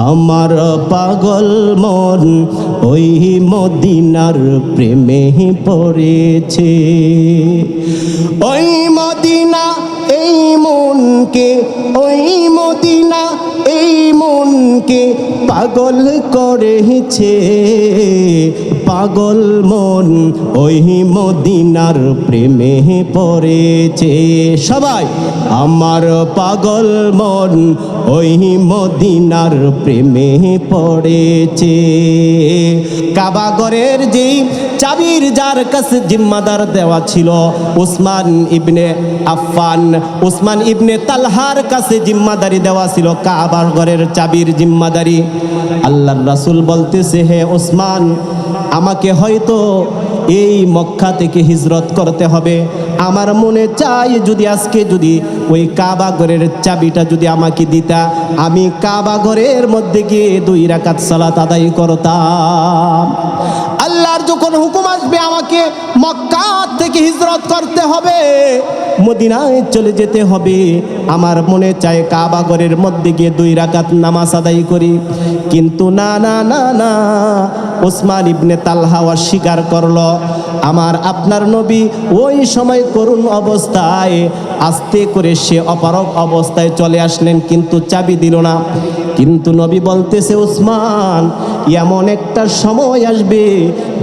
আমার পাগল মন ওই মদিনার প্রেমে পড়েছে। ওই মদিনা এই মনকে, ওই মদিনা এই মনকে পাগল করেছে। পাগল মন ওই মদিনার প্রেমে পড়েছে। সবাই আমার পাগল মন ওই মদিনার প্রেমে পড়েছে। কাবা ঘরের যেই চাবির যার কাছে জিম্মাদার দেওয়া ছিল উসমান ইবনে আফফান, উসমান ইবনে তালহার কাছে জিম্মাদারি দেওয়া ছিল কাবা ঘরের চাবির জিম্মাদারি। আল্লাহর রাসূল বলতেছে, হে উসমান, আমাকে হয়তো এই মক্কা থেকে হিজরত করতে হবে। আমার মনে চাই যদি আজকে যদি ওই কাবা ঘরের চাবিটা যদি আমাকে দিতা, আমি কাবা ঘরের মধ্যে গিয়ে 2 রাকাত সালাত আদায় করতাম। আল্লাহর যখন হুকুম আসবে আমাকে মক্কা থেকে হিজরত করতে হবে, মদিনায় চলে যেতে হবে, আমার মনে চায় কাবা ঘরের মধ্যে গিয়ে 2 রাকাত নামাজ আদায় করি। কিন্তু না না না না, উসমান ইবনে তালহা অস্বীকার করলো। আমার আপনার নবী ওই সময় করুণ অবস্থায় আস্তে করে সে অপারগ অবস্থায় চলে আসলেন, কিন্তু চাবি দিল না। কিন্তু নবী বলতেছে, উসমান, এমন একটা সময় আসবে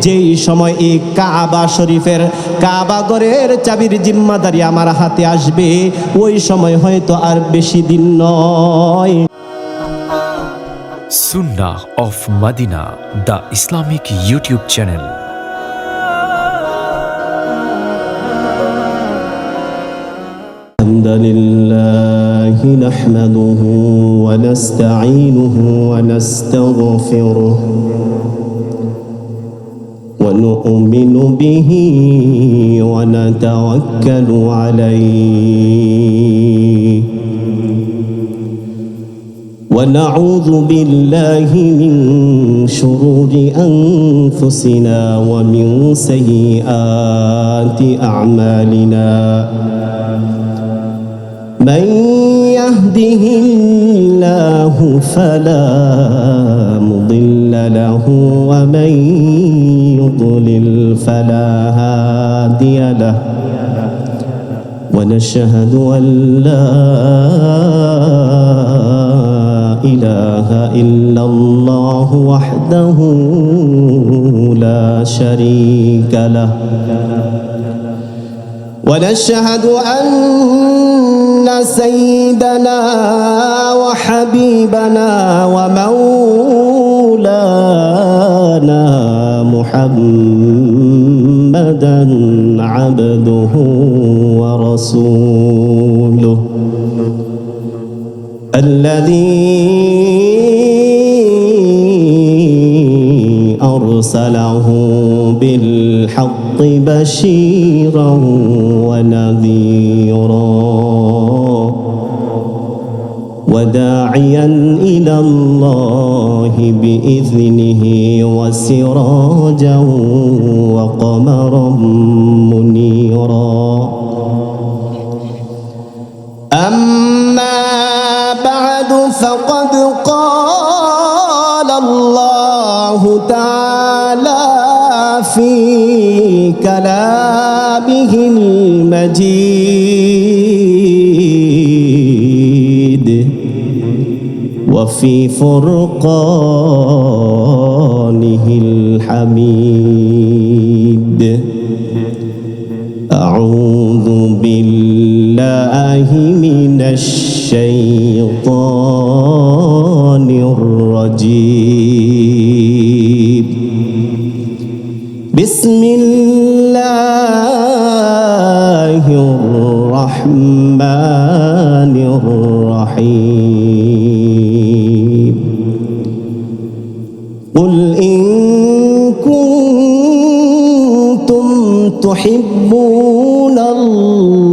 যেই সময় এই কাবা শরীফের কাবা ঘরের চাবির জিম্মাদারি আমার হাতে আসবে, ওই সময় হয়তো আর বেশি দিন নয়। Sunnah of Madinah, the Islamic YouTube channel. আলহামদুলিল্লাহ নাহমাদুহু ওয়া নাস্তাঈনুহু ওয়া নাস্তাগফিরুহু ওয়া নু'মিনু বিহি ওয়া নাতাওয়াক্কালু আলাইহি ওয়া নাউযু বিল্লাহি মিন শুরুরি আনফুসিনা ওয়া মিন সাইয়্যাতি আ'মালিনা। من يهده الله فلا مضل له ومن يضلل فلا هادي له ونشهد أن لا إله إلا الله وحده لا شريك له ونشهد أن سيدنا وحبيبنا ومولانا محمدا عبده ورسوله الذي أرسله بالحق بشيرا ونذيرا وداعيا إلى الله بإذنه وسراجا وقمرا منيرا. أما بعد فقد قال الله تعالى في كلامه المجيد وفي فرقانه الحميد. أعوذ بالله من الشيطان الرجيم. بسم الله الرحمن الرحيم. قل إن كنتم تحبون الله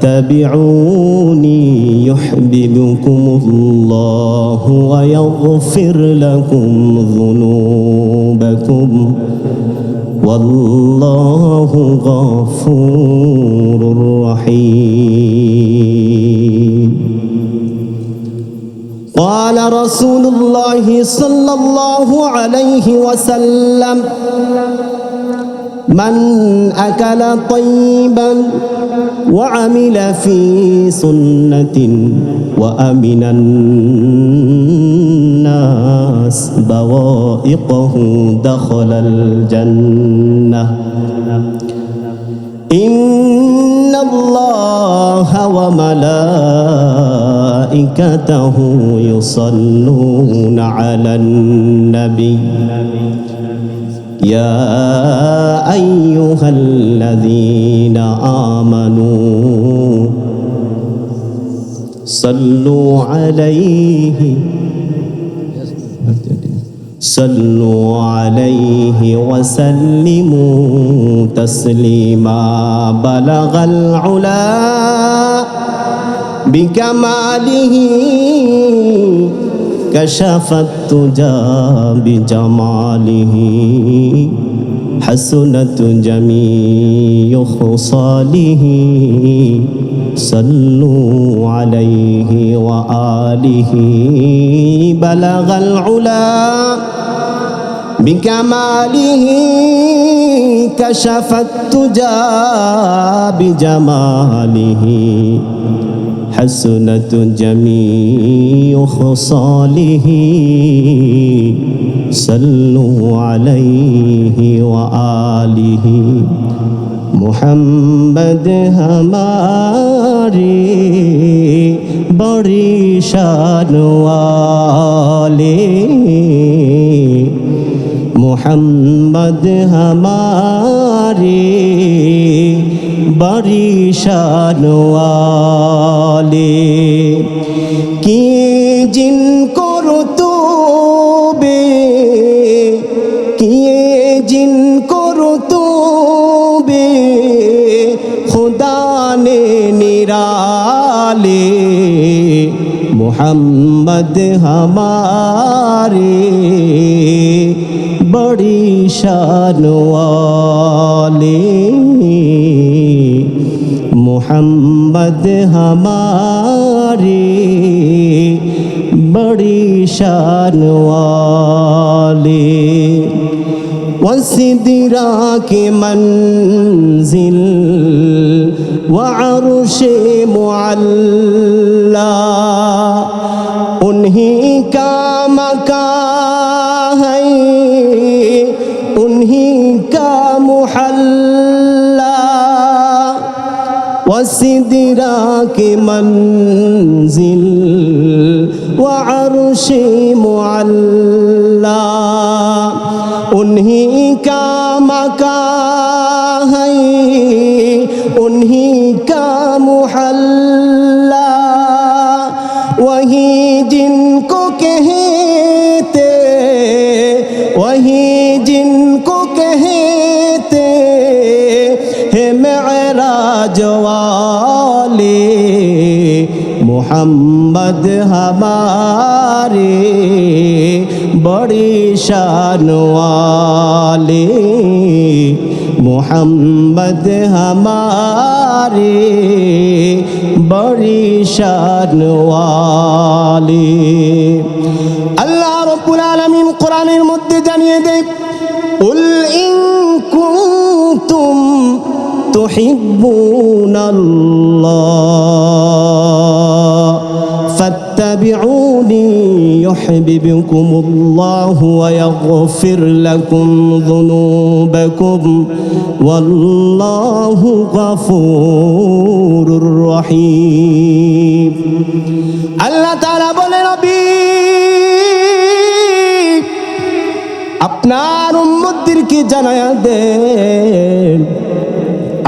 فاتبعوني يحببكم الله ويغفر لكم ذنوبكم والله غفور رحيم. قال رسول الله صلى الله عليه وسلم: من أكل طيبا وعمل في سنة وأمن الناس بوائقه دخل الجنة. إن الله وملائكته يصلون على النبي يا أيها الذين آمنوا صلوا عليه وسلموا تسليما. بلغ العلا بكماله كشف التجى بجماله حسنت جميع خصاله. صلوا عليه وآله. بلغ العلا بكماله كشف التجى بجماله حسنت جميع خصاله. صلوا عليه وآله. محمد हमारे बड़ी शान वाले, محمد हमारे बड़ी शान वाले। किए जिनको रुतबे, किए जिनको रुतबे खुदा ने निराले। मोहम्मद हमारे बड़ी शान वाले, मोहम्मद हमारे बड़ी शान वाले। वसिदरा के मंजिल व अर्श मुअल्ला उन्हीं का मकान है, उन्हीं का मुहल्ला। वसिदरा के मंजिल व अर्श मुअल्ला उन्हीं का मकान है, उन्हीं का मुहल्ला। वही जिनको कहते, वही जिनको कहते हैं मेराज वाले। मोहम्मद हमारे बड़ी शान वाले, मोहम्मद हमारे बड़ी शान वाले। अल्लाह रब्बुल आलमीन कुरानेर मध्य जानिए दे, कुल इन कुंतुम तुहिब्बूनल्लाह फत्तबिऊनी युहब्बिबकुमुल्लाहु व यगफिर लकुम ज़ुनूबकुम वल्लाहु गफूरुर रहीम। अल्लाह ताआला बोले, नबी আপনার উম্মতদেরকে জানায়া দেন,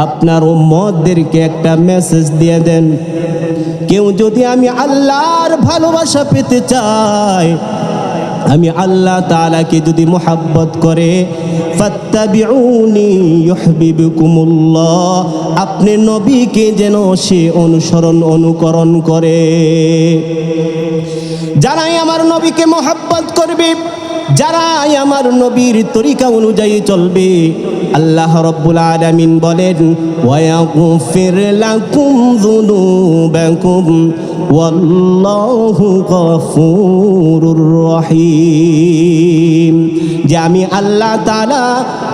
আপনার উম্মতদেরকে একটা মেসেজ দিয়ে দেন, কেউ যদি আমি আল্লাহর ভালোবাসা পেতে চায় আমি আল্লাহ তাআলাকে যদি মুহাব্বত করে, ফাত্তাবিউনি ইউহিব্বুকুমুল্লাহ, আপনি নবীকে যেন সে অনুকরণ করে। যারাই আমার নবীকে মুহাব্বত করবে, যারাই আমার নবীর তরিকা অনুযায়ী চলবে, আল্লাহ রাব্বুল আলামিন বলেন ওয়ায়াগফির লাকুম যুনুবাকুম ওয়াল্লাহু গফুরুর রহিম, যে আমি আল্লাহ তাআলা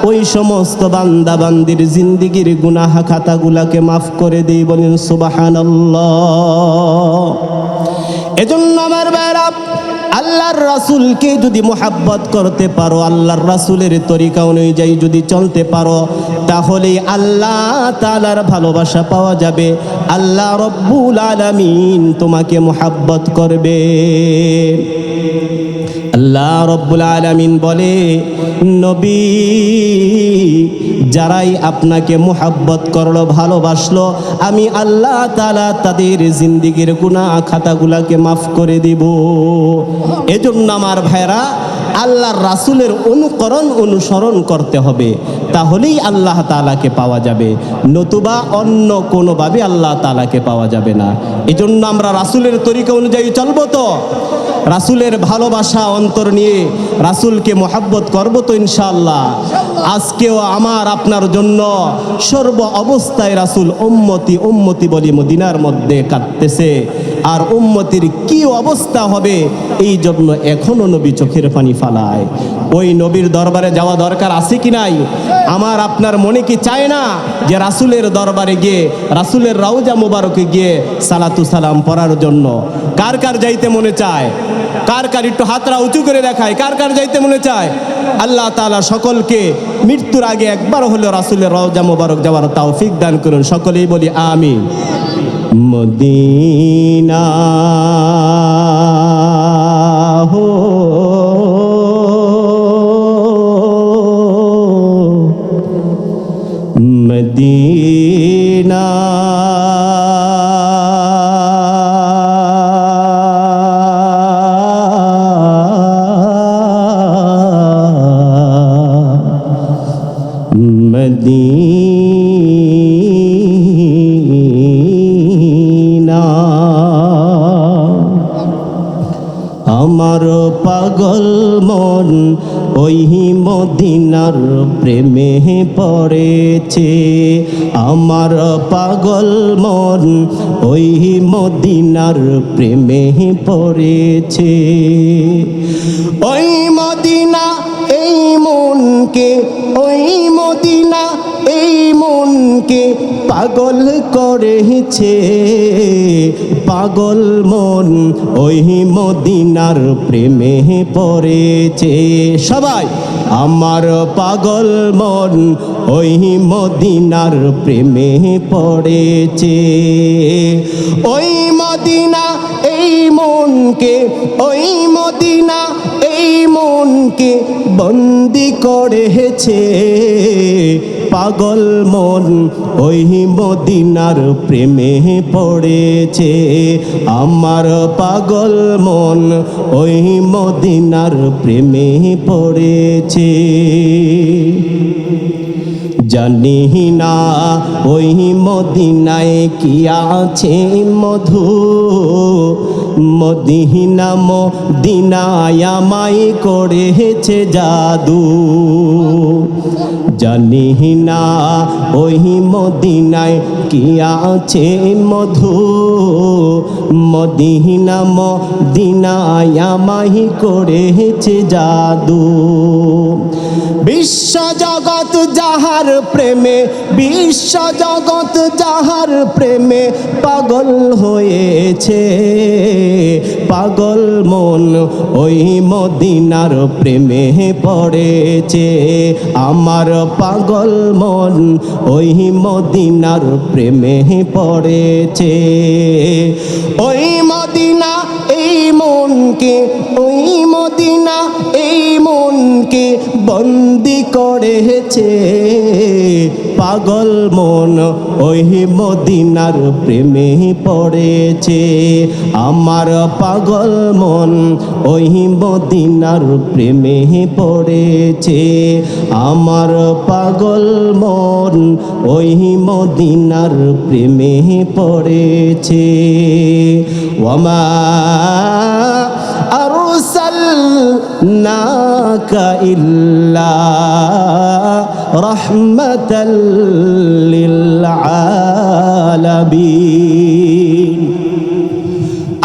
ওই সমস্ত বান্দা বান্দির জিন্দেগির গুনাহ খাতাগুলোকে মাফ করে দেই। বলেন সুবহানাল্লাহ। এজন্য আমার ভাইরা, আল্লাহর রাসূলকে যদি মুহাব্বত করতে পারো, আল্লাহর রাসূলের তরিকা অনুযায়ী যদি চলতে পারো, তাহলে আল্লাহ তাআলার ভালোবাসা পাওয়া যাবে। আল্লাহ রব্বুল আলামিন তোমাকে মুহাব্বত করবে। আল্লাহ রব্বুল আলামিন বলে, নবী, যারাই আপনাকে মুহাব্বত করলো, ভালোবাসলো, আমি আল্লাহ তাআলা তাদের জিন্দেগির গুনাহ খাতাগুলোকে মাফ করে দিব। এজন্য আমার ভাইরা, আল্লাহর রাসূলের অনুসরণ করতে হবে, তাহলেই আল্লাহ তাআলাকে পাওয়া যাবে, নতুবা অন্য কোনোভাবে আল্লাহ তাআলাকে পাওয়া যাবে না। এজন্য আমরা রাসূলের তরিকা অনুযায়ী চলবো তো, রাসূলের ভালোবাসা অন্তর নিয়ে রাসূলকে মুহাব্বত করব তো ইনশাআল্লাহ। আজকেও আমার আপনার জন্য সর্ব অবস্থায় রাসূল উম্মতি উম্মতি বলি মদিনার মধ্যে কাঁদতেছে। আর উম্মতির কি অবস্থা হবে, এই জন্য এখনো নবী চোখের পানি ফালায়। ওই নবীর দরবারে যাওয়া দরকার আছে কি নাই? আমার আপনার মনে কি চায় না যে রাসূলের দরবারে গিয়ে, রাসূলের রওজা মুবারকে গিয়ে সালাতু সালাম পড়ার জন্য? কার কার যাইতে মনে চায়? কার কার একটু হাতরা উঁচু করে দেখায়, কার কার যাইতে মনে চায়? আল্লাহ তাআলা সকলকে মৃত্যুর আগে একবার হলেও রাসূলের রওজা মুবারক যাওয়ার তৌফিক দান করুন। সকলেই বলি আমিন। মদিনা হো মদিনা, মদিনা। আমার পাগল মন ওই মদিনার প্রেমে পড়েছে, আমার পাগল মন ওই মদিনার প্রেমে পড়েছে। ওই মদিনা এই মনকে, ওই মদিনা এই মনকে পাগল করেছে, পাগল মন ওই মদিনার প্রেমে পড়েছে। সবাই, আমার পাগল মন ওই মদিনার প্রেমে পড়েছে। ওই মদিনা এই মনকে, ওই মদিনা এই মনকে বন্দি করেছে, পাগল মন ওই মদিনার প্রেমে পড়েছে। আমার পাগল মন ওই মদিনার প্রেমে পড়েছে। জানি না ওই মদিনায় কি আছে মধু, মদিনা মদিনায় আমায় করেছে জাদু। জানি না ওই মদিনায় কি আছে মধু, মদিনা মদিনায় আমায় করেছে জাদু। বিশ্ব জগৎ যাহার প্রেমে, বিশ্ব জগৎ যাহার প্রেমে পাগল হয়েছে, পাগল মন ওই মদিনার প্রেমে পড়েছে। আমার পাগল মন ওই মদিনার প্রেমে পড়েছে। ওই মদিনা এই মনকে, ওই মদিনা এই মনকে বন্দি করেছে, পাগল মন ওই মদিনার প্রেমে পড়েছে। আমার পাগল পাগল মন ওই মদিনার প্রেমে পড়েছে। আমার পাগল মন ওই মদিনার প্রেমে পড়েছে। ওয়ামা আরসালনাকা ইল্লা রাহমাতাল লিল আলামিন।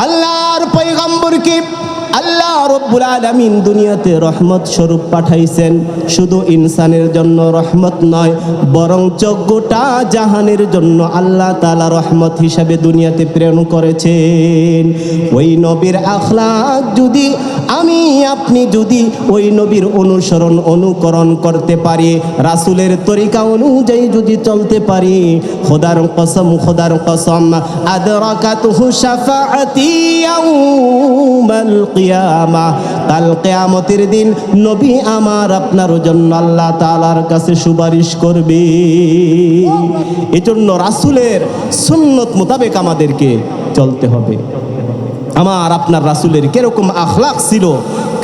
আল্লাহর পয়গম্বরকে আল্লাহ রব্বুল আলামিন দুনিয়াতে রহমত স্বরূপ পাঠাইছেন। শুধু ইনসানের জন্য রহমত নয়, বরঞ্চ গোটা জাহানের জন্য আল্লাহ তাআলা রহমত হিসাবে দুনিয়াতে প্রেরণ করেছেন। ওই নবীর আখলাক যদি আমি আপনি যদি ওই নবীর অনুসরণ অনুকরণ করতে পারি, রাসূলের তরিকা অনুযায়ী যদি চলতে পারি, খোদার কসম আদরাকাতুহু শাফাআতি ইয়াউমাল কিয়ামা, কাল কিয়ামতের দিন নবী আমার আপনার জন্য আল্লাহ তাআলার কাছে সুপারিশ করবে। এজন্য রাসূলের সুন্নত মোতাবেক আমাদেরকে চলতে হবে। আমার আপনার রাসূলের কিরকম আখলাক ছিল,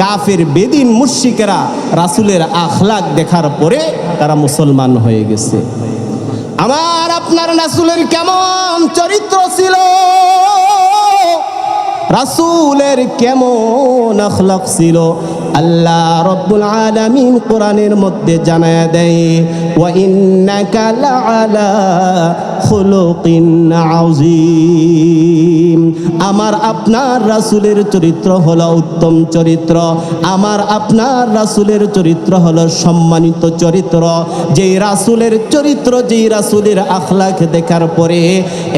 কাফের বেদিন মুশরিকেরা রাসূলের আখলাক দেখার পরে তারা মুসলমান হয়ে গেছে। আমার আপনার রাসূলের কেমন চরিত্র ছিল, রাসূলের কেমন আখলাক ছিল, আল্লাহ রব্বুল আলামিন কোরআনের মধ্যে জানায় দেয়, ওয়া ইন্নাকা লাআলা খুলুকিন আযীম। আমার আপনার রাসূলের চরিত্র হলো উত্তম চরিত্র, আমার আপনার রাসূলের চরিত্র হলো সম্মানিত চরিত্র। যেই রাসূলের চরিত্র, যেই রাসূলের আখলাক দেখার পরে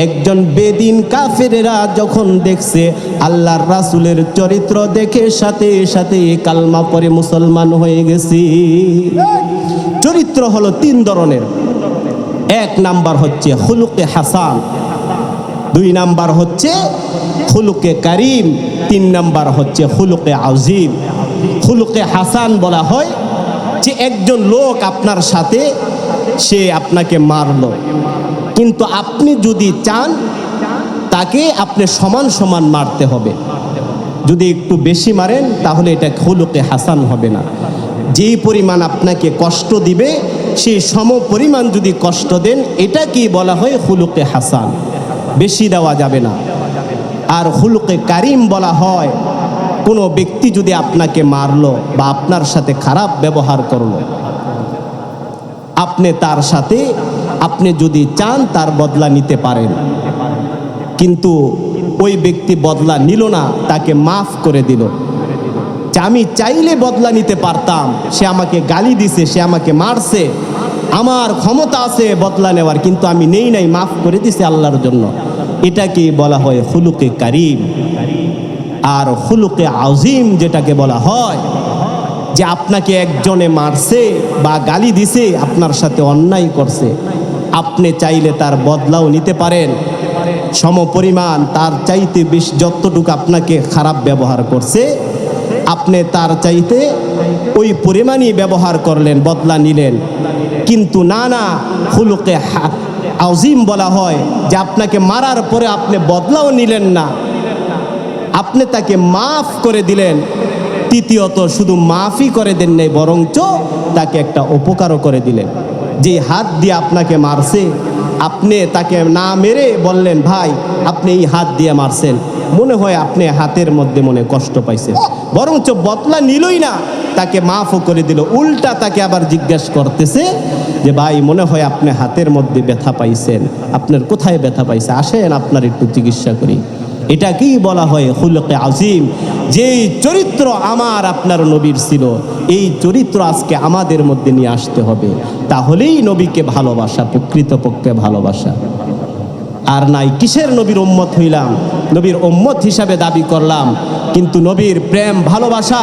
একজন বেদিন কাফেরেরা যখন দেখছে আল্লাহর রাসূলের চরিত্র দেখে সাথে সাথে কালমা পড়ে মুসলমান হয়ে গেছে। চরিত্র হলো তিন ধরনের। এক নাম্বার হচ্ছে খুলুকে হাসান, দুই নাম্বার হচ্ছে খুলুকে কারিম, তিন নাম্বার হচ্ছে খুলুকে আযীম। খুলুকে হাসান বলা হয় যে একজন লোক আপনার সাথে সে আপনাকে মারলো, কিন্তু আপনি যদি চান তাকে আপনি সমান সমান মারতে হবে। যদি একটু বেশি মারেন তাহলে এটা খুলুকে হাসান হবে না। যেই পরিমাণ আপনাকে কষ্ট দিবে সেই সম পরিমাণ যদি কষ্ট দেন, এটা কি বলা হয় খুলুকে হাসান, বেশি দেওয়া যাবে না। আর খুলুকে কারিম বলা হয় কোনো ব্যক্তি যদি আপনাকে মারলো বা আপনার সাথে খারাপ ব্যবহার করলো, আপনি তার সাথে আপনি যদি চান তার বদলা নিতে পারেন, কিন্তু ওই ব্যক্তি বদলা নিল না, তাকে মাফ করে দিল। যে আমি চাইলে বদলা নিতে পারতাম, সে আমাকে গালি দিছে, সে আমাকে মারছে, আমার ক্ষমতা আছে বদলা নেওয়ার, কিন্তু আমি নেই নাই, মাফ করে দিছে আল্লাহর জন্য। এটাকে বলা হয় খুলুকে কারিম। আর খুলুকে আযীম যেটাকে বলা হয় যে আপনাকে একজনে মারছে বা গালি দিছে, আপনার সাথে অন্যায় করছে, আপনি চাইলে তার বদলাও নিতে পারেন, সম পরিমাণ তার চাইতে বেশি যতটুকু আপনাকে খারাপ ব্যবহার করছে আপনি তার চাইতে ওই পরিমাণই ব্যবহার করলেন, বদলা নিলেন। কিন্তু না, খুলুকে আযীম বলা হয় যে আপনাকে মারার পরে আপনি বদলাও নিলেন না, আপনি তাকে মাফ করে দিলেন। তৃতীয়ত শুধু মাফই করে দেন নাই, বরঞ্চ তাকে একটা উপকারও করে দিলেন। যে হাত দিয়ে আপনাকে মারছে, আপনি তাকে না মেরে বললেন, ভাই আপনি এই হাত দিয়ে মারছেন, মনে হয় আপনি হাতের মধ্যে মনে কষ্ট পাইছেন, বরঞ্চ বদলা নিলই না, তাকে মাফও করে দিল। উল্টা তাকে আবার জিজ্ঞাসা করতেছে যে ভাই মনে হয় আপনি হাতের মধ্যে ব্যথা পাইছেন, আপনার কোথায় ব্যথা পাইছে, আসেন আপনার একটু চিকিৎসা করি। এটাকেই বলা হয় খুলুকে আযীম। যেই চরিত্র আমার আপনার নবীর ছিল, এই চরিত্র আজকে আমাদের মধ্যে নিয়ে আসতে হবে, তাহলেই নবীকে ভালোবাসা, প্রকৃতপক্ষে ভালোবাসা। আর নাই কিসের নবীর উম্মত হইলাম, নবীর উম্মত হিসাবে দাবি করলাম, কিন্তু নবীর প্রেম ভালোবাসা,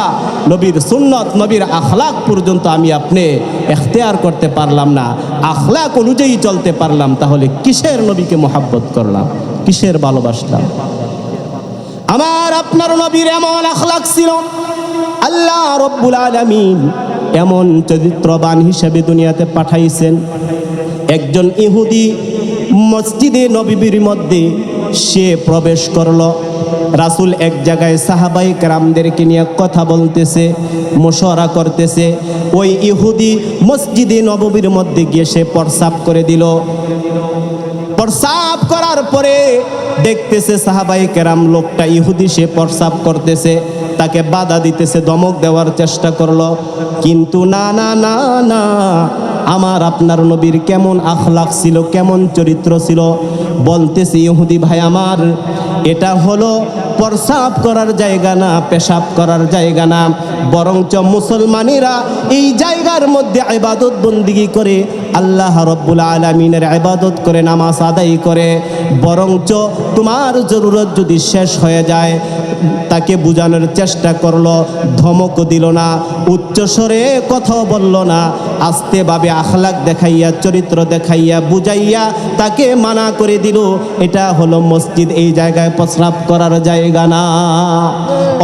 নবীর সুন্নত, নবীর আখলাক পর্যন্ত আমি আপনি এখতিয়ার করতে পারলাম না, আখলাক অনুযায়ী চলতে পারলাম, তাহলে কিসের নবীকে মোহাব্বত করলাম, কিসের ভালোবাসলাম? আমার আপনার নবীর এমন আখলাক ছিল, আল্লাহ রব্বুল আলামিন এমন চরিত্রবান হিসেবে দুনিয়াতে পাঠাইছেন। একজন ইহুদি মসজিদে নববীর মধ্যে সে প্রবেশ করলো, রাসূল এক জায়গায় সাহাবাই কেরামদেরকে নিয়ে কথা বলতেছে, মশওয়ারা করতেছে। ওই ইহুদি মসজিদে নববীর মধ্যে গিয়ে সে প্রস্রাব করে দিল। প্রস্রাব করার পরে দেখতেছে সাহাবাই কেরাম লোকটা ইহুদি সে প্রস্রাব করতেছে, তাকে বাধা দিতেছে, ধমক দেওয়ার চেষ্টা করলো। কিন্তু না না না না, আমার আপনার নবীর কেমন আখলাক ছিল, কেমন চরিত্র ছিল। বলতেছে ইহুদি ভাই আমার, এটা হলো প্রস্রাব করার জায়গা না, পেশাব করার জায়গা না, বরঞ্চ মুসলমানেরা এই জায়গার মধ্যে ইবাদত বন্দিগি করে, আল্লাহ রব্বুল আলামিনের ইবাদত করে, নামাজ আদায় করে। বরঞ্চ তোমার জরুরত যদি শেষ হয়ে যায়, তাকে বোঝানোর চেষ্টা করলো, ধমকও দিল না, উচ্চস্বরে কথাও বলল না, আস্তেভাবে আখলাক দেখাইয়া, চরিত্র দেখাইয়া, বুঝাইয়া তাকে মানা করে দিল। এটা হলো মসজিদ, এই জায়গায় প্রস্রাব করার জায়গা না।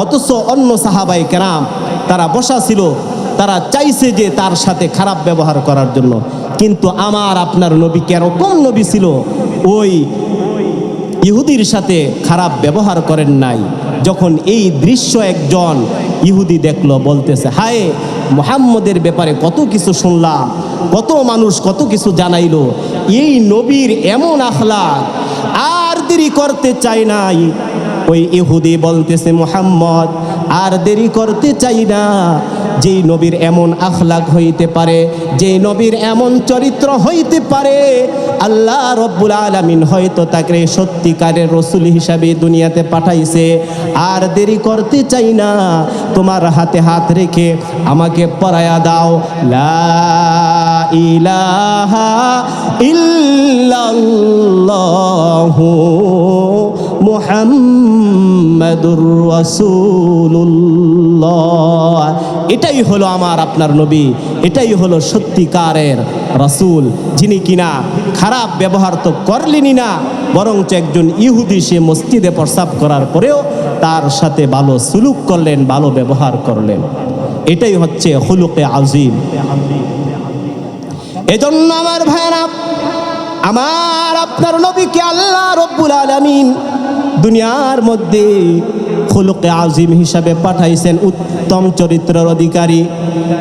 অথচ অন্য সাহাবায়ে কেরাম তারা বসা ছিল, তারা চাইছে যে তার সাথে খারাপ ব্যবহার করার জন্য। কিন্তু আমার আপনার নবী কেরকম নবী ছিল, ওই ইহুদির সাথে খারাপ ব্যবহার করেন নাই। যখন এই দৃশ্য একজন ইহুদি দেখলো, বলতেছে হায়, মুহাম্মদের ব্যাপারে কত কিছু শুনলাম, কত মানুষ কত কিছু জানাইলো, এই নবীর এমন আখলাক, আর দেরি করতে চাই নাই। ওই ইহুদি বলতেছে মুহাম্মদ, আর দেরি করতে চাই না। যেই নবীর এমন আখলাক হইতে পারে, যেই নবীর এমন চরিত্র হইতে পারে, আল্লাহ রব্বুল আলামিন হয়তো তাকে সত্যিকারের রাসূল হিসাবে দুনিয়াতে পাঠাইছে। আর দেরি করতে চাই না, তোমার হাতে হাত রেখে আমাকে পরায়া দাও, লা ইলাহা ইল্লাল্লাহু মুহাম্মাদুর রাসূলুল্লাহ। এটাই হলো আমার আপনার নবী, এটাই হলো সত্যিকারের রাসূল, যিনি কিনা খারাপ ব্যবহার তো করলেনই না, বরঞ্চ একজন ইহুদি সে মসজিদে প্রস্রাব করার পরেও তার সাথে ভালো সুলুক করলেন, ভালো ব্যবহার করলেন। এটাই হচ্ছে খুলুকে আযীম। এজন্য আমার ভাইরা, আমার আপনার নবীকে আল্লাহ রব্বুল আলামিন দুনিয়ার মধ্যে খুলুকে আযীম হিসাবে পাঠাইছেন, উত্তম চরিত্রের অধিকারী,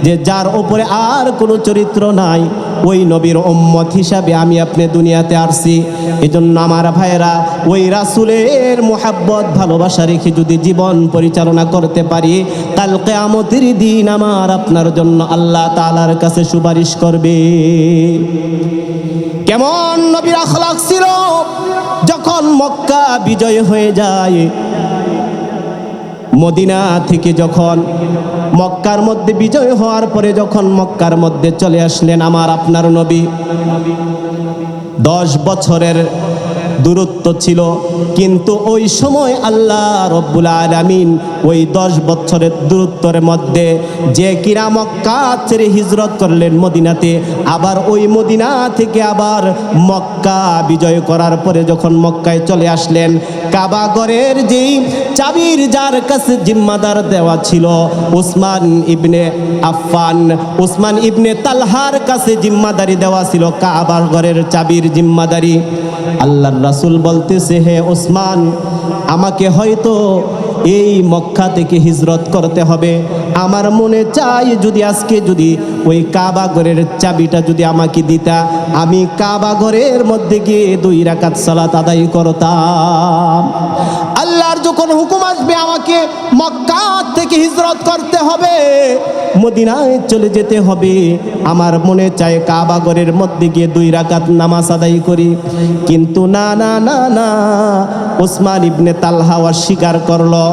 যে যার উপরে আর কোনো চরিত্র নাই। ওই নবীর উম্মত হিসাবে আমি আপনি দুনিয়াতে আসছি। এজন্য আমার ভাইরা, ওই রাসূলের মুহাব্বত ভালোবাসা রেখে যদি জীবন পরিচালনা করতে পারি, কাল কিয়ামতের দিন আমার আপনার জন্য আল্লাহ তাআলার কাছে সুপারিশ করবে। কেমন নবীর আখলাক ছিল, যখন মক্কা বিজয় হয়ে যায়, মদিনা থেকে যখন মক্কার মধ্যে বিজয় হওয়ার পরে যখন মক্কার মধ্যে চলে আসলেন আমার আপনার নবী, 10 বছরের দূরত্ব ছিল। কিন্তু ওই সময় আল্লাহ রব্বুল আলামিন ওই 10 বছরের দূরত্বের মধ্যে যে কিনা মক্কা ছেড়ে হিজরত করলেন মদিনাতে, আবার ওই মদিনা থেকে আবার মক্কা বিজয় করার পরে যখন মক্কায় চলে আসলেন, কাবা ঘরের যেই চাবির যার কাছে জিম্মাদার দেওয়া ছিল উসমান ইবনে আফফান, উসমান ইবনে তালহার কাছে জিম্মাদারি দেওয়া ছিল কাবা ঘরের চাবির জিম্মাদারি। আল্লাহর রাসূল বলতেছে, হে ওসমান, আমাকে হয়তো এই মক্কা থেকে হিজরত করতে হবে। আমার মনে চাই যদি আজকে যদি ওই কাবা ঘরের চাবিটা যদি আমাকে দিতা, আমি কাবা ঘরের মধ্যে গিয়ে 2 রাকাত সালাত আদায় করতাম। আল্লাহর যখন হুকুম আসবে আমাকে মক্কা থেকে হিজরত করতে হবে, মদিনায় চলে যেতে হবে, আমার মনে চায় কাবা ঘরের মধ্যে গিয়ে 2 রাকাত নামাজ আদায় করি। কিন্তু না না না না, উসমান ইবনে তালহা অস্বীকার করলো।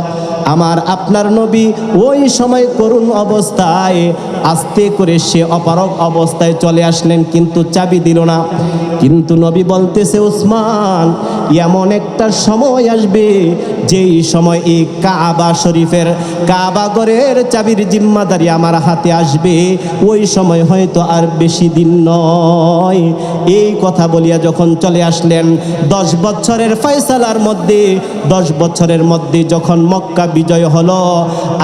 আমার আপনার নবী ওই সময় করুণ অবস্থায় আস্তে করে সে অপারগ অবস্থায় চলে আসলেন, কিন্তু চাবি দিল না। কিন্তু নবী বলতেছে, উসমান, এমন একটা সময় আসবে যেই সময় এই কাবা শরীফের কাবা ঘরের চাবির জিম্মাদারি আমার হাতে আসবে, ওই সময় হয়তো আর বেশি দিন নয়। এই কথা বলিয়া যখন চলে আসলেন, 10 বছরের ফয়সালার মধ্যে 10 বছরের মধ্যে যখন মক্কা বিজয় হলো,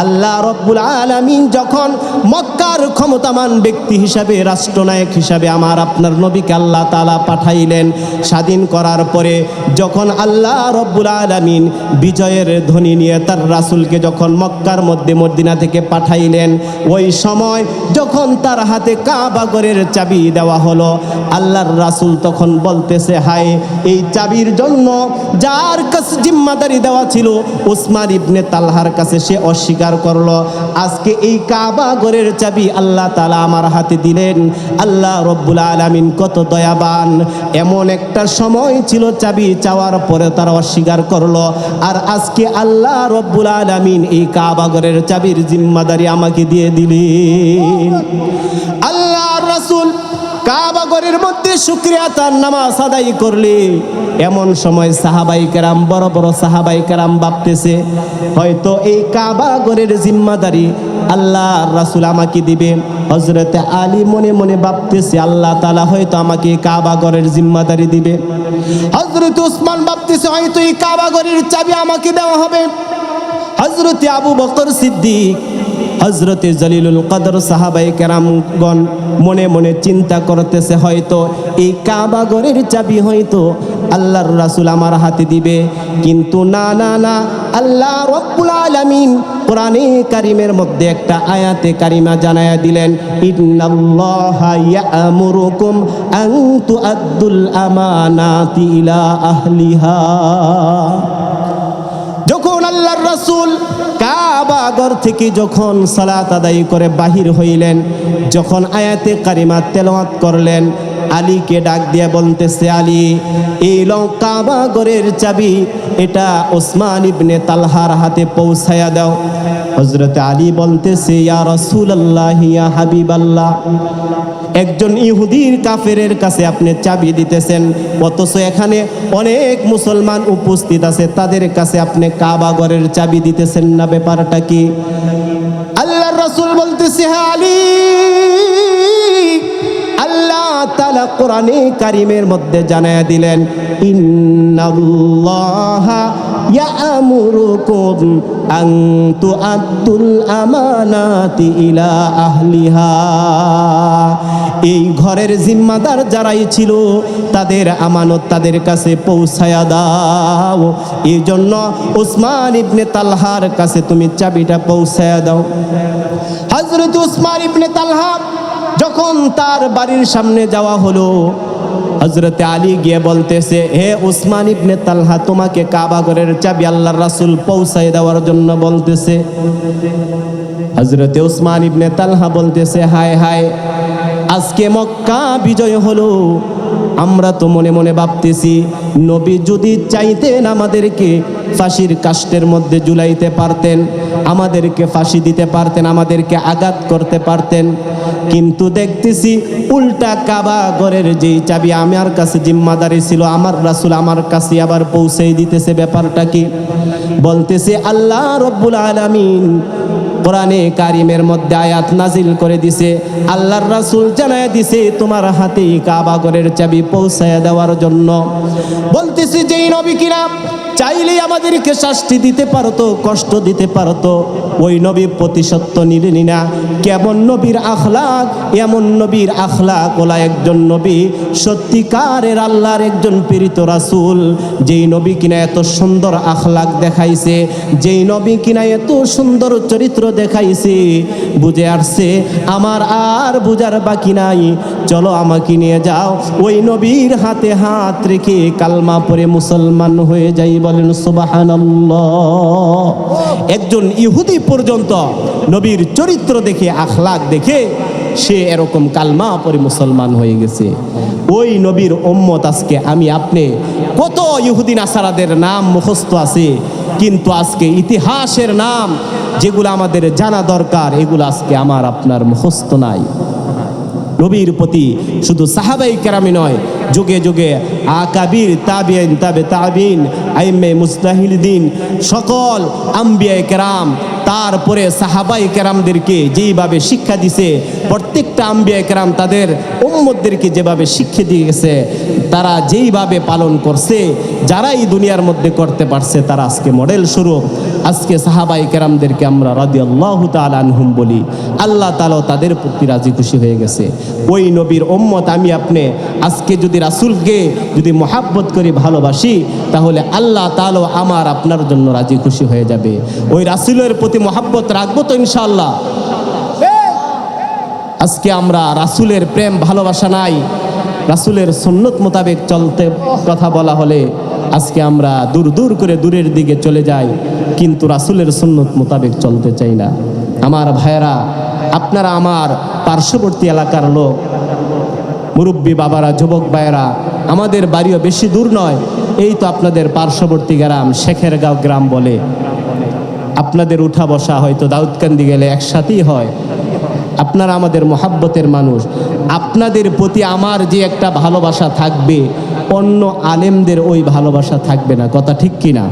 আল্লাহ রব্বুল আলামিন যখন মক্কার ক্ষমতামান ব্যক্তি হিসাবে, রাষ্ট্রনায়ক হিসাবে আমার আপনার নবীকে আল্লাহ তাআলা পাঠাইলেন, স্বাধীন করার পরে যখন আল্লাহ রব্বুল আলামিন বিজয়ের ধ্বনি নিয়ে তার রাসূলকে যখন মক্কার মধ্যে মদিনা থেকে পাঠাইলেন, ওই সময় যখন তার হাতে কাবা ঘরের চাবি দেওয়া হলো, আল্লাহর রাসূল তখন বলতেছে, হায় এই চাবির জন্য যার কাছে জিম্মাদারি দেওয়া ছিল উসমান ইবনে তালহার কাছে, সে অস্বীকার করলো। আজকে এই কাবা ঘরের চাবি আল্লাহ তাআলা আমার হাতে দিলেন। আল্লাহ রব্বুল আলামিন কত দয়াবান। এমন একটা সময় ছিল চাবি চাওয়ার পরে তারা অস্বীকার করলো, আর আজকে আল্লাহ রব্বুল আলামিন এই কাবা ঘরের চাবির জিম্মাদারি আমাকে দিয়ে দিলেন। আল্লাহর রাসূল কাবা ঘরের মধ্যে শুকরিয়া তার নামাজ আদায় করলে এমন সময় সাহাবাই কেরাম, বড় বড় সাহাবাই কেরাম ভাবতেছে হয়তো এই কাবা ঘরের জিম্মাদারি আল্লাহর রাসূল আমাকে দিবে। হযরতে আলী মনে মনে ভাবতেছে আল্লাহ তাআলা হয়তো আমাকে কাবা ঘরের জিম্মাদারি দিবে। হযরতে উসমান ভাবতেছে হয়তো এই কাবা ঘরের চাবি আমাকে দেওয়া হবে। হযরতে আবু বকর সিদ্দিক, হযরতে জলিলুল কদর সাহাবায়ে কেরামগণ মনে মনে চিন্তা করতেছে হয়তো এই কাবা ঘরের চাবি হয়তো আল্লাহর রাসূল আমার হাতে দিবে। কিন্তু না না না, আল্লাহ রব্বুল আলামিন কোরআনে কারিমের মধ্যে একটা আয়াতে কারিমা জানায়া দিলেন, ইন্নাল্লাহা ইয়া'মুরুকুম আন তুআদ্দুল আমানাতি ইলা আহলিহা। যখন আল্লাহর রাসূল কাবা ঘর থেকে যখন সালাত আদায় করে বাহির হইলেন, যখন আয়াতে কারিমা তেলাওয়াত করলেন, আলীকে ডাক দিয়ে বলতেছে, আলী এই কাবা ঘরের চাবি এটা ওসমান ইবনে তালহার হাতে পৌঁছায়া দাও। হযরত আলী বলতেছে, ইয়া রাসূলুল্লাহ, ইয়া হাবিবাল্লাহ, একজন ইহুদির কাফেরের কাছে আপনি চাবি দিতেছেন, অথচ এখানে অনেক মুসলমান উপস্থিত আছে, তাদের কাছে আপনি কাবা ঘরের চাবি দিতেছেন না, ব্যাপারটা কি? আল্লাহর রাসূল বলতেছে, হ্যাঁ আলী, আল্লাহ তাআলা কোরআনে কারিমের মধ্যে জানায়া দিলেন, ইন্নাল্লাহা ইয়া'মুরুকুম আন তুআদ্দুল আমানাতি ইলা আহলিহা। এই ঘরের জিম্মাদার যারাই ছিল তাদের আমানত তাদের কাছে পৌঁছায়া দাও। এই জন্য উসমান ইবনে তালহার কাছে তুমি চাবিটা পৌঁছায়া দাও। হযরত উসমান ইবনে তালহা যখন তার বাড়ির সামনে যাওয়া হলো, হযরতে আলী গিয়ে বলতেছে, হে উসমান ইবনে তালহা, তোমাকে কাবা ঘরের চাবি আল্লাহর রাসূল পৌঁছায় দেওয়ার জন্য বলতেছে। হযরতে উসমান ইবনে তালহা বলতেছে, হায় হায়, আজকে মক্কা বিজয় হলো, আমরা তো মনে মনে ভাবতেছি নবী যদি চাইতেন আমাদেরকে ফাঁসির কাষ্ঠের মধ্যে ঝুলাইতে পারতেন, আমাদেরকে ফাঁসি দিতে পারতেন, আমাদেরকে আঘাত করতে পারতেন, কিন্তু দেখতেছি উল্টা কাবা ঘরের যেই চাবি আমার কাছে জিম্মাদারি ছিল আমার রাসূল আমার কাছে আবার পৌঁছে দিতেছে, ব্যাপারটা কি? বলতেছে আল্লাহ রব্বুল আলামিন কোরআনে কারিমের মধ্যে আয়াত নাজিল করে দিছে, আল্লাহর রাসূল জানায় দিছে তোমার হাতে কাবা ঘরের চাবি পৌঁছায়া দেওয়ার জন্য। বলতেছে যেই নবী কিনা চাইলেই আমাদেরকে শাস্তি দিতে পারতো, কষ্ট দিতে পারতো, ওই নবী প্রতিশোধ নিলেন না। কেমন নবীর আখলাক, এমন নবীর আখলাক ওলা একজন নবী, সত্যিকারের আল্লাহর একজন প্রেরিত রাসূল, যেই নবী কিনা এত সুন্দর আখলাক দেখাইছে, যেই নবী কিনা এত সুন্দর চরিত্র দেখাইছে, বুঝে আসছে আমার আর বুঝার বাকি নাই, চলো আমাকে নিয়ে যাও, ওই নবীর হাতে হাত রেখে কালমা পড়ে মুসলমান হয়ে যাই। বলেন সুবহানাল্লাহ। একজন ইহুদি পর্যন্ত নবীর চরিত্র দেখে, আখলাক দেখে সে এরকম কালমা পড়ে মুসলমান হয়ে গেছে। ওই নবীর উম্মত আজকে আমি আপনি, কত ইহুদি নাসারাদের নাম মুখস্থ আছে, কিন্তু আজকে ইতিহাসের নাম যেগুলো আমাদের জানা দরকার এগুলো আজকে আমার আপনার মুখস্থ নাই। নবীর প্রতি শুধু সাহাবাই কেরামি নয়, যুগে যুগে আকাবির, তাবিঈন, তাবে তাবিঈন, আইম্মে মুজতাহিদিন, সকল আম্বিয়ায়ে কেরাম, তারপরে সাহাবাই কেরামদেরকে যেইভাবে শিক্ষা দিছে, প্রত্যেকটা আম্বিয়ায়ে কেরাম তাদের উম্মতদেরকে যেভাবে শিক্ষা দিয়ে গেছে, তারা যেইভাবে পালন করছে, যারা এই দুনিয়ার মধ্যে করতে পারছে তারা আজকে মডেল স্বরূপ। আজকে সাহাবাই কেরামদেরকে আমরা রাদিয়াল্লাহু তাআলা আনহুম বলি। আল্লাহ তাআলা তাদের প্রতি রাজি খুশি হয়ে গেছে। ওই নবীর উম্মত আমি আপনি আজকে যদি রাসূলকে যদি মহাব্বত করি, ভালোবাসি, তাহলে আল্লাহ তাআলা আমার আপনার জন্য রাজি খুশি হয়ে যাবে। ওই রাসূলের প্রতি মহাব্বত রাখবো তো ইনশাআল্লাহ। আজকে আমরা রাসূলের প্রেম ভালোবাসা নাই, রাসূলের সুন্নত মোতাবেক চলতে কথা বলা হলে আজকে আমরা দূর দূর করে দূরের দিকে চলে যাই, কিন্তু রাসূলের সুন্নত মোতাবেক চলতে চাই না। আমার ভাইয়েরা, আপনারা আমার পার্শ্ববর্তী এলাকার লোক, মুরব্বী বাবারা, যুবক ভাইয়েরা, আমাদের বাড়িও বেশি দূর নয়, এই তো আপনাদের পার্শ্ববর্তী গ্রাম শেখেরগাঁও গ্রাম বলে। আপনাদের উঠা বসা হয়তো দাউদকান্দি গেলে একসাথেই হয়। আপনারা আমাদের মহাব্বতের মানুষ, আপনাদের প্রতি আমার যে একটা ভালোবাসা থাকবে, অন্য আলেমদের ওই ভালোবাসা থাকবে না। কথা ঠিক কিনা?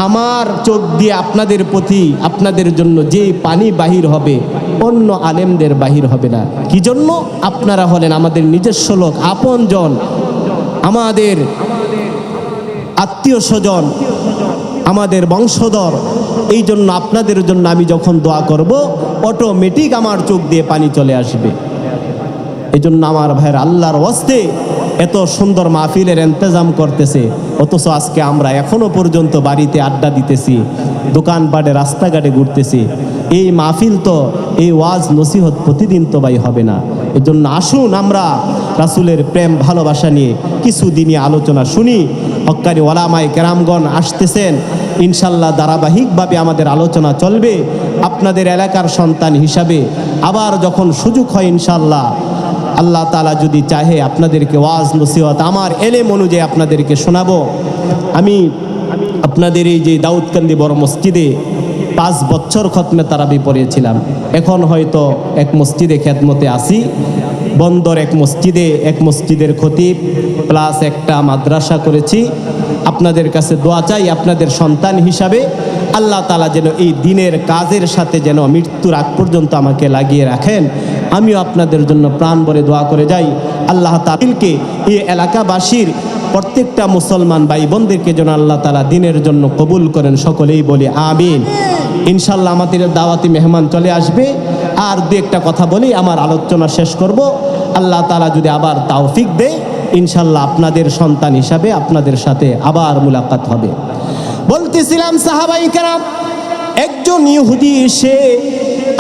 আমার চোখ দিয়ে আপনাদের প্রতি, আপনাদের জন্য যে পানি বাহির হবে, অন্য আলেমদের বাহির হবে না। কি জন্য? আপনারা হলেন আমাদের নিজস্ব লোক, আপনজন, আমাদের আত্মীয় স্বজন, আমাদের বংশধর। এই জন্য আপনাদের জন্য আমি যখন দোয়া করব, অটোমেটিক আমার চোখ দিয়ে পানি চলে আসবে। এই জন্য আমার ভাইয়ের, আল্লাহর ওয়াস্তে এত সুন্দর মাহফিলের ইন্তজাম করতেছে, অথচ আজকে আমরা এখনো পর্যন্ত বাড়িতে আড্ডা দিতেছি, দোকানপাটে রাস্তাঘাটে ঘুরতেছি। এই মাহফিল তো, এই ওয়াজ নসিহত প্রতিদিন তো ভাই হবে না। এই জন্য আসুন আমরা রাসূলের প্রেম ভালোবাসা নিয়ে কিছু দিনই আলোচনা শুনি। হক্কানি ওলামায়ে কেরামগণ আসতেছেন, ইনশাল্লাহ ধারাবাহিকভাবে আমাদের আলোচনা চলবে। আপনাদের এলাকার সন্তান হিসাবে আবার যখন সুযোগ হয়, ইনশাল্লাহ আল্লাহ তাআলা যদি চাহে আপনাদেরকে ওয়াজ নসিহত আমার এলেম অনুযায়ী আপনাদেরকে শোনাবো। আমি আপনাদের এই যে দাউদকান্দি বড় মসজিদে 5 বছর খতমে তারাবি পড়িয়েছিলাম। এখন হয়তো এক মসজিদে খেদমতে আসি, বন্দর এক মসজিদের খতিব প্লাস একটা মাদ্রাসা করেছি। আপনাদের কাছে দোয়া চাই, আপনাদের সন্তান হিসাবে আল্লাহ তাআলা যেন এই দিনের কাজের সাথে যেন মৃত্যুর আগ পর্যন্ত আমাকে লাগিয়ে রাখেন। আমিও আপনাদের জন্য প্রাণ ভরে দোয়া করে যাই। আল্লাহ তাআলাকে, এই এলাকাবাসীর প্রত্যেকটা মুসলমান ভাই বোনদেরকে যেন আল্লাহ তাআলা দিনের জন্য কবুল করেন। সকলেই বলি আমিন। ইনশাল্লাহ আমাদের দাওয়াতি মেহমান চলে আসবে, আর দু একটা কথা বলি আমার আলোচনা শেষ করব। আল্লাহ তাআলা যদি আবার তৌফিক দেয়, ইনশাল্লাহ আপনাদের সন্তান হিসাবে আপনাদের সাথে আবার মুলাকাত হবে। বলতেছিলাম সাহাবায়ে কেরাম, একজন ইহুদি সে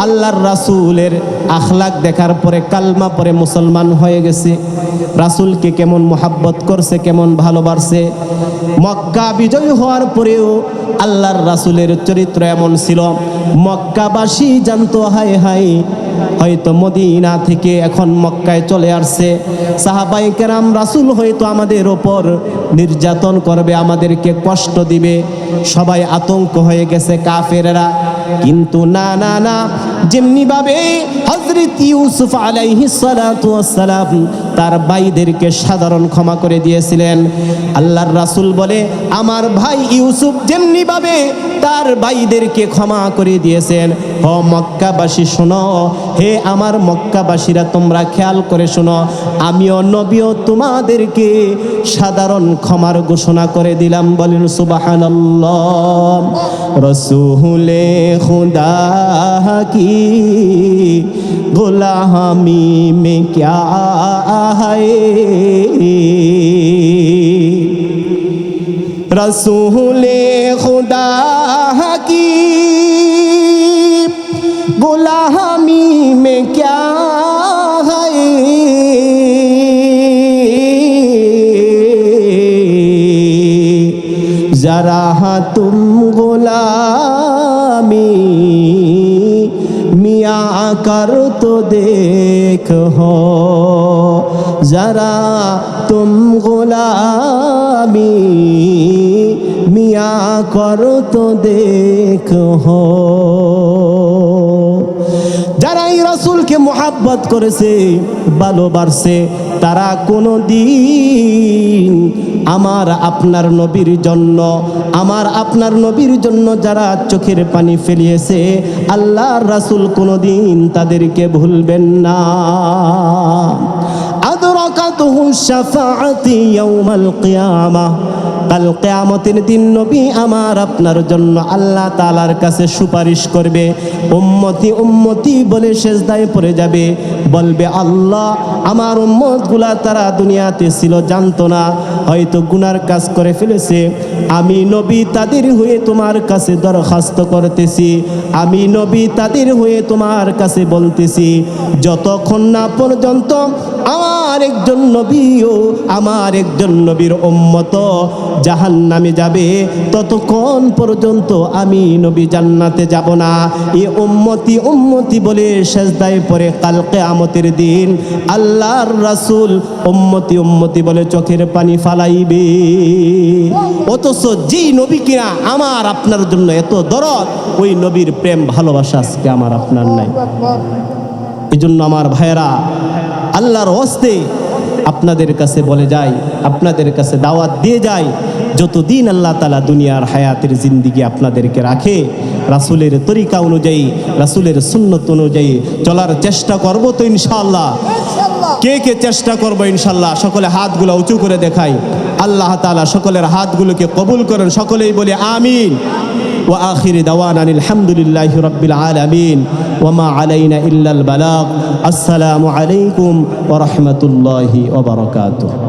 আল্লাহর রাসূলের আখলাক দেখার পরে কালমা পরে মুসলমান হয়ে গেছে। রাসূলকে কেমন মোহাব্বত করছে, কেমন ভালোবাসে। মক্কা বিজয় হওয়ার পরেও আল্লাহর রাসূলের চরিত্র এমন ছিল, মক্কাবাসী জানতো হায় হায় হয়তো মদিনা থেকে এখন মক্কায় চলে আসছে। সাহাবায়ে কেরাম, রাসূল হয়তো আমাদের ওপর নির্যাতন করবে, আমাদেরকে কষ্ট দিবে। সবাই আতঙ্ক হয়ে গেছে কাফেররা। কিন্তু না না না, যেমনি ভাবে হযরত ইউসুফ আলাইহিস সালাতু ওয়াস সালাম তার ভাইদেরকে সাধারণ ক্ষমা করে দিয়েছিলেন, আল্লাহর রাসূল বলে আমার ভাই ইউসুফ যেমনি ভাবে তার ভাইদেরকে ক্ষমা করে দিয়েছেন, ও মক্কাবাসী শোনো, হে আমার মক্কাবাসীরা তোমরা খেয়াল করে শোনো, আমিও নবীও তোমাদেরকে সাধারণ ক্ষমার ঘোষণা করে দিলাম। বলেন সুবহানাল্লাহ। রসূলে খুদা কি গুলামি মে ক্যা है, रसूले खुदा की गुलामी में क्या है, जरा तुम गुलामी मियाँ कर तो देखो, जरा तुम गुलामी मियाँ कर तो देखो। যারা এই রাসূলকে মুহাব্বত করেছে, ভালোবাসে, তারা কোনো দিন আমার আপনার নবীর জন্য, আমার আপনার নবীর জন্য যারা চোখের পানি ফেলিয়েছে, আল্লাহর রাসূল কোনোদিন তাদেরকে ভুলবেন না। আদরাকাতুহু শাফাআতি ইয়াউমাল কিয়ামাহ, কাল কিয়ামতের দিন নবী আমার আপনার জন্য আল্লাহ তাআলার কাছে সুপারিশ করবে। উম্মতি উম্মতি বলে সেজদায় পড়ে যাবে, বলবে আল্লাহ আমার উম্মতগুলা তারা দুনিয়াতে ছিল জানতো না, হয়তো গুনার কাজ করে ফেলেছে, আমি নবী তাদের হয়ে তোমার কাছে দরখাস্ত করতেছি, আমি নবী তাদের হয়ে তোমার কাছে বলতেছি, যতক্ষণ না পর্যন্ত আমার একজন নবীও আমার একজন নবীর উম্মত জাহান্নামে যাবে, ততক্ষণ পর্যন্ত আমি নবী জান্নাতে যাব না। এই উম্মতি উম্মতি বলে সেজদায় পড়ে কাল কিয়ামতের দিন আল্লাহর রাসূল উম্মতি উম্মতি বলে চোখের পানি ফালাইবে। অথচ যেই নবী কিনা আমার আপনার জন্য এত দরদ, ওই নবীর প্রেম ভালোবাসা আজকে আমার আপনার নাই। এই জন্য আমার ভাইয়েরা, আল্লাহর হস্তে আপনাদের কাছে বলে যাই, আপনাদের কাছে দাওয়াত দিয়ে যাই, যতদিন আল্লাহ তাআলা দুনিয়ার হায়াতের জিন্দিগি আপনাদেরকে রাখে, রাসূলের তরিকা অনুযায়ী, রাসূলের সুন্নত অনুযায়ী চলার চেষ্টা করব তো ইনশাআল্লাহ। কে কে চেষ্টা করবো ইনশাআল্লাহ? সকলে হাতগুলো উঁচু করে দেখাই। আল্লাহ তাআলা সকলের হাতগুলোকে কবুল করেন, সকলেই বলে আমিন। ওয়া আখিরি দাওয়ানা আলহামদুলিল্লাহি রাব্বিল আলামিন ওয়া মা আলাইনা ইল্লাল বালাগ। আসসালামু আলাইকুম ওয়া রাহমাতুল্লাহি ওয়া বারাকাতুহু।